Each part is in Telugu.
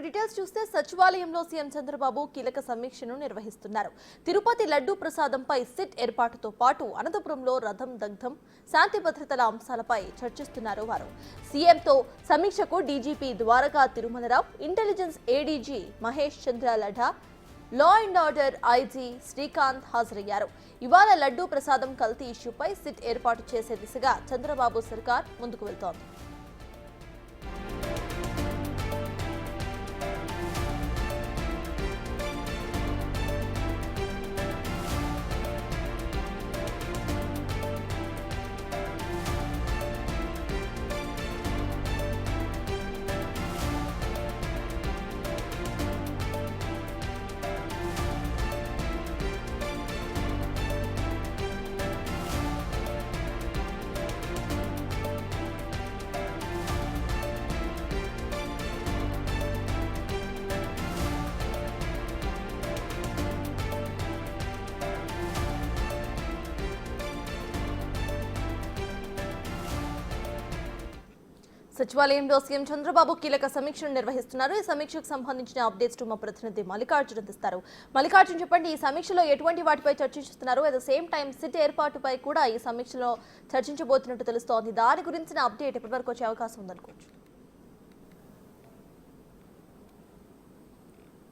డీటెయిల్స్ చూస్తే సచివాలయంలో సీఎం చంద్రబాబు కీలక సమీక్షను నిర్వహిస్తున్నారు. తిరుపతి లడ్డూ ప్రసాదంపై సిట్ ఏర్పాటుతో పాటు అనంతపురంలో రథం దగ్ధం, శాంతి భద్రతల అంశాలపై చర్చిస్తున్నారు వారు. సీఎంతో సమీక్షకు DGP Dwaraka Tirumala Rao, intelligence ADG Mahesh Chandra Ladha, law and order IG Srikanth హాజరయ్యారు. ఇవాళ లడ్డూ ప్రసాదం కల్తీ ఇష్యూపై సిట్ ఏర్పాటు చేసే దిశగా చంద్రబాబు సర్కార్ ముందుకు వెళ్తోంది. సచివాలయంలో సీఎం చంద్రబాబు కీలక సమీక్షను నిర్వహిస్తున్నారు. ఈ సమీక్షకు సంబంధించిన అప్డేట్స్ మా ప్రతినిధి మల్లికార్జున్ అందిస్తారు. మల్లికార్జున్, చెప్పండి, ఈ సమీక్షలో ఎటువంటి వాటిపై చర్చిస్తున్నారు? At the same time SIT ఏర్పాటుపై కూడా ఈ సమీక్షలో చర్చించబోతున్నట్టు తెలుస్తోంది. దాని గురించిన అప్డేట్ ఎప్పటివరకు వచ్చే అవకాశం ఉందనుకోవచ్చు?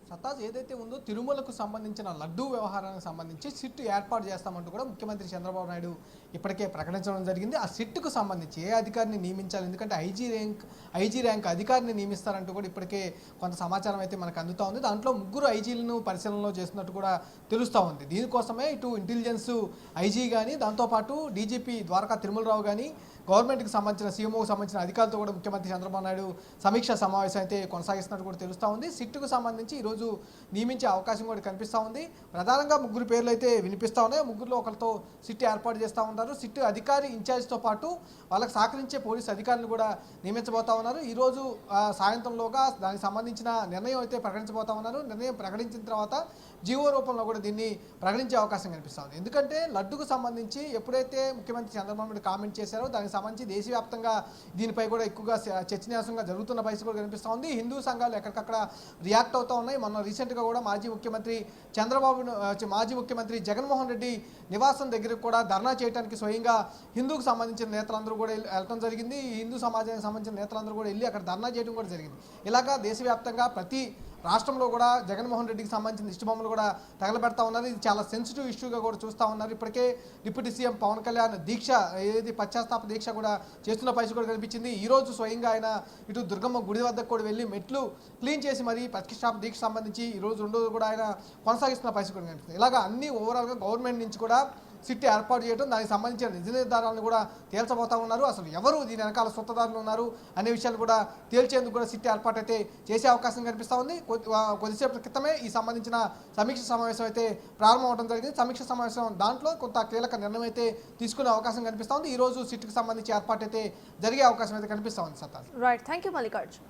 సతాజ్ ఏదైతే ఉందో తిరుమలకు సంబంధించిన లడ్డూ వ్యవహారానికి సంబంధించి సిట్ ఏర్పాటు చేస్తామంటూ కూడా ముఖ్యమంత్రి చంద్రబాబు నాయుడు ఇప్పటికే ప్రకటించడం జరిగింది. ఆ సిట్కు సంబంధించి ఏ అధికారిని నియమించాలి, ఎందుకంటే ఐజీ ర్యాంక్ అధికారిని నియమిస్తారంటూ కూడా ఇప్పటికే కొంత సమాచారం అయితే మనకు అందుతూ ఉంది. దాంట్లో 3 ఐజీలను పరిశీలనలో చేస్తున్నట్టు కూడా తెలుస్తూ ఉంది. దీనికోసమే ఇటు ఇంటెలిజెన్స్ ఐజీ కానీ, దాంతోపాటు డీజీపీ ద్వారకా తిరుమలరావు కానీ, గవర్నమెంట్కి సంబంధించిన సీఎంఓకి సంబంధించిన అధికారులతో కూడా ముఖ్యమంత్రి చంద్రబాబు నాయుడు సమీక్ష సమావేశం అయితే కొనసాగిస్తున్నట్టు కూడా తెలుస్తూ ఉంది. సిట్కు సంబంధించి ఈరోజు నియమించే అవకాశం కూడా కనిపిస్తూ ఉంది. ప్రధానంగా 3 పేర్లు అయితే వినిపిస్తూ ఉన్నాయి. 3లో ఒకరితో సిట్ ఏర్పాటు చేస్తూ ఉంటారు. సిట్ అధికారి ఇన్ఛార్జ్తో పాటు వాళ్ళకి సహకరించే పోలీసు అధికారులు కూడా నియమించబోతా ఉన్నారు. ఈరోజు సాయంత్రంలోగా దానికి సంబంధించిన నిర్ణయం అయితే ప్రకటించబోతా ఉన్నారు. నిర్ణయం ప్రకటించిన తర్వాత జీవో రూపంలో కూడా దీన్ని ప్రకటించే అవకాశం కనిపిస్తుంది. ఎందుకంటే లడ్డుకు సంబంధించి ఎప్పుడైతే ముఖ్యమంత్రి చంద్రబాబు నాయుడు కామెంట్ చేశారో దానికి సంబంధించి దేశవ్యాప్తంగా దీనిపై కూడా ఎక్కువగా చర్చనీయాంశంగా జరుగుతున్న పరిస్థితి కూడా కనిపిస్తూ ఉంది. హిందూ సంఘాలు ఎక్కడికక్కడ రియాక్ట్ అవుతూ ఉన్నాయి. మొన్న రీసెంట్గా కూడా మాజీ ముఖ్యమంత్రి జగన్మోహన్ రెడ్డి నివాసం దగ్గరకు కూడా ధర్నా చేయడానికి స్వయంగా హిందూకు సంబంధించిన నేతలందరూ కూడా వెళ్ళడం జరిగింది. హిందూ సమాజానికి సంబంధించిన నేతలందరూ కూడా వెళ్ళి అక్కడ ధర్నా చేయడం కూడా జరిగింది. ఇలాగా దేశవ్యాప్తంగా ప్రతి రాష్ట్రంలో కూడా జగన్మోహన్ రెడ్డికి సంబంధించిన దిష్టిబొమ్మలు కూడా తగలబెడతా ఉన్నారు. ఇది చాలా సెన్సిటివ్ ఇష్యూగా కూడా చూస్తూ ఉన్నారు. ఇప్పటికే డిప్యూటీ సీఎం పవన్ కళ్యాణ్ దీక్ష, ఏది పశ్చాత్తాప దీక్ష కూడా చేస్తున్న పరిస్థితి కూడా కనిపించింది. ఈరోజు స్వయంగా ఆయన ఇటు దుర్గమ్మ గుడి వద్దకు కూడా వెళ్ళి మెట్లు క్లీన్ చేసి మరి పశ్చాత్తాప దీక్ష సంబంధించి ఈరోజు 2 రోజులు కూడా ఆయన కొనసాగిస్తున్న పరిస్థితి కూడా కనిపిస్తుంది. ఇలాగా అన్ని ఓవరాల్గా గవర్నమెంట్ నుంచి కూడా సిట్ ఏర్పాటు చేయడం, దానికి సంబంధించిన నిజ నిర్ధారాలను కూడా తేల్చబోతా ఉన్నారు. అసలు ఎవరు దీని వెనకాల సొంతదారులు ఉన్నారు అనే విషయాలు కూడా తేల్చేందుకు కూడా సిట్ ఏర్పాటు అయితే చేసే అవకాశం కనిపిస్తూ ఉంది. కొద్దిసేపటి క్రితమే ఈ సంబంధించిన సమీక్ష సమావేశం అయితే ప్రారంభం అవడం జరిగింది. సమీక్ష సమావేశం దాంట్లో కొంత కీలక నిర్ణయం అయితే తీసుకునే అవకాశం కనిపిస్తూ ఉంది. ఈ రోజు సిట్కి సంబంధించి ఏర్పాటు అయితే జరిగే అవకాశం అయితే కనిపిస్తూ ఉంది. సత్తా. Right, thank you Mallikarjun.